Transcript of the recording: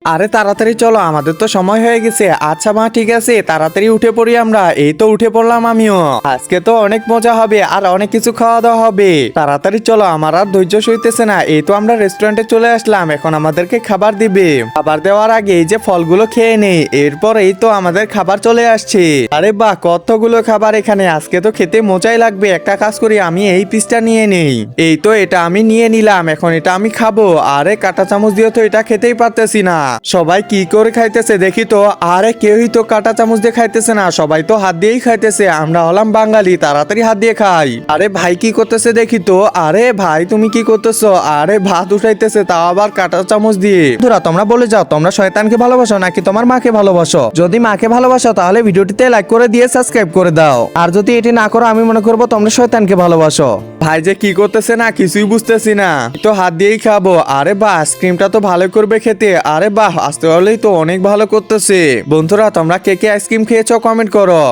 আরে তাড়াতাড়ি চলো, আমাদের তো সময় হয়ে গেছে। আচ্ছা মা, ঠিক আছে, তাড়াতাড়ি উঠে পড়ি আমরা। এই তো উঠে পড়লাম আমিও। আজকে তো অনেক মজা হবে আর অনেক কিছু খাওয়া দাওয়া হবে। তাড়াতাড়ি চলো, আমার আর ধৈর্য সইতেছে না। এই তো আমরা রেস্টুরেন্টে চলে আসলাম, এখন আমাদেরকে খাবার দিবে। খাবার দেওয়ার আগে এই যে ফলগুলো খেয়ে নেই, এরপর এই তো আমাদের খাবার চলে আসছে। আরে বাহ, কতগুলো খাবার এখানে, আজকে তো খেতে মজাই লাগবে। একটা কাজ করি, আমি এই পিসটা নিয়ে নেই। এই তো এটা আমি নিয়ে নিলাম, এখন এটা আমি খাবো। আরে কাঁটা চামচ দিয়ে তো এটা খেতেই পারতেছি না। সবাই কি করে খাইতেছে দেখি তো। আরে কেউই তো কাঁটা চামচ দিয়ে খাইতেছে না, সবাই তো হাত দিয়েই খাইতেছে। আমরা হলাম বাঙালি, তাড়াতাড়ি হাত দিয়ে খাই। আরে ভাই কি করতেছে দেখি তো। আরে ভাই তুমি কি করতেছো? আরে ভাত উঠাইতেছে, তাও আবার কাঁটা চামচ দিয়ে। বন্ধুরা তোমরা বলে যাও, তোমরা শয়তানকে ভালোবাসো নাকি তোমার মাকে ভালোবাসো? যদি মাকে ভালোবাসো তাহলে ভিডিওটিতে লাইক করে দিয়ে সাবস্ক্রাইব করে দাও। আর যদি এটি না করো, আমি মনে করবো তোমরা শয়তানকে ভালোবাসো। ভাই যে কি করতেছে না কিছুই বুঝতেছি না, তো হাত দিয়েই খাবো। আরে বাহ, আইসক্রিমটা তো ভালো করবে খেতে। আরে বাহ, আসতে হলেই তো অনেক ভালো করতেছে। বন্ধুরা তোমরা কে কে আইসক্রিম খেয়েছো কমেন্ট করো।